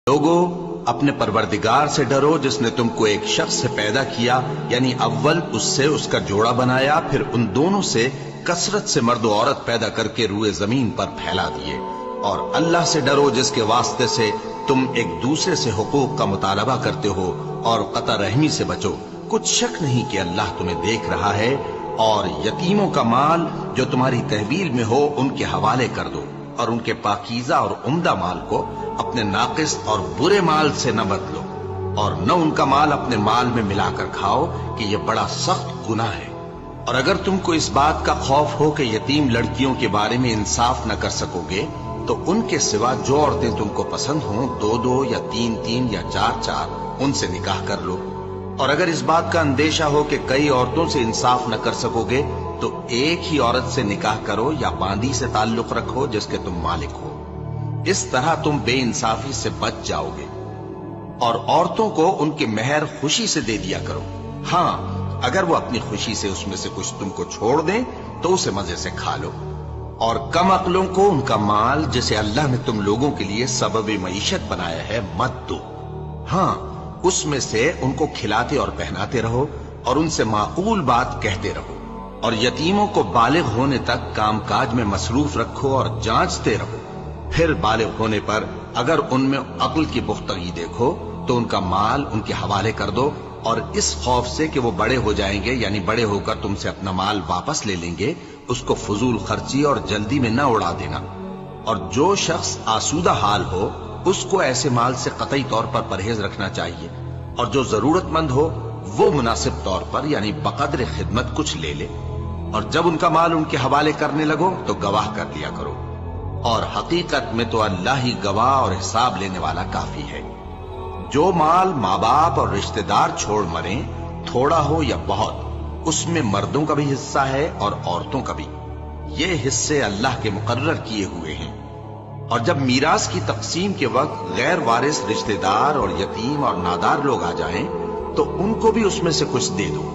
لوگو اپنے پروردگار سے ڈرو جس نے تم کو ایک شخص سے پیدا کیا، یعنی اول اس سے اس کا جوڑا بنایا، پھر ان دونوں سے کثرت سے مرد و عورت پیدا کر کے روئے زمین پر پھیلا دیے۔ اور اللہ سے ڈرو جس کے واسطے سے تم ایک دوسرے سے حقوق کا مطالبہ کرتے ہو، اور قطع رحمی سے بچو، کچھ شک نہیں کہ اللہ تمہیں دیکھ رہا ہے۔ اور یتیموں کا مال جو تمہاری تحویل میں ہو ان کے حوالے کر دو، اور ان کے پاکیزہ اور عمدہ مال کو اپنے ناقص اور برے مال سے نہ بدلو، اور نہ ان کا مال اپنے مال میں ملا کر کھاؤ کہ یہ بڑا سخت گناہ ہے۔ اور اگر تم کو اس بات کا خوف ہو کہ یتیم لڑکیوں کے بارے میں انصاف نہ کر سکو گے تو ان کے سوا جو عورتیں تم کو پسند ہوں، 2 یا 3 یا 4 ان سے نکاح کر لو۔ اور اگر اس بات کا اندیشہ ہو کہ کئی عورتوں سے انصاف نہ کر سکو گے تو ایک ہی عورت سے نکاح کرو یا باندی سے تعلق رکھو جس کے تم مالک ہو، اس طرح تم بے انصافی سے بچ جاؤ گے۔ اور عورتوں کو ان کے مہر خوشی سے دے دیا کرو، ہاں اگر وہ اپنی خوشی سے اس میں سے کچھ تم کو چھوڑ دیں تو اسے مزے سے کھا لو۔ اور کم عقلوں کو ان کا مال جسے اللہ نے تم لوگوں کے لیے سبب معیشت بنایا ہے مت دو، ہاں اس میں سے ان کو کھلاتے اور پہناتے رہو اور ان سے معقول بات کہتے رہو۔ اور یتیموں کو بالغ ہونے تک کام کاج میں مصروف رکھو اور جانچتے رہو، پھر بالغ ہونے پر اگر ان میں عقل کی پختگی دیکھو تو ان کا مال ان کے حوالے کر دو، اور اس خوف سے کہ وہ بڑے ہو جائیں گے، یعنی بڑے ہو کر تم سے اپنا مال واپس لے لیں گے، اس کو فضول خرچی اور جلدی میں نہ اڑا دینا۔ اور جو شخص آسودہ حال ہو اس کو ایسے مال سے قطعی طور پر پرہیز رکھنا چاہیے، اور جو ضرورت مند ہو وہ مناسب طور پر یعنی بقدر خدمت کچھ لے لے۔ اور جب ان کا مال ان کے حوالے کرنے لگو تو گواہ کر لیا کرو، اور حقیقت میں تو اللہ ہی گواہ اور حساب لینے والا کافی ہے۔ جو مال ماں باپ اور رشتہ دار چھوڑ مریں، تھوڑا ہو یا بہت، اس میں مردوں کا بھی حصہ ہے اور عورتوں کا بھی، یہ حصے اللہ کے مقرر کیے ہوئے ہیں۔ اور جب میراث کی تقسیم کے وقت غیر وارث رشتہ دار اور یتیم اور نادار لوگ آ جائیں تو ان کو بھی اس میں سے کچھ دے دو۔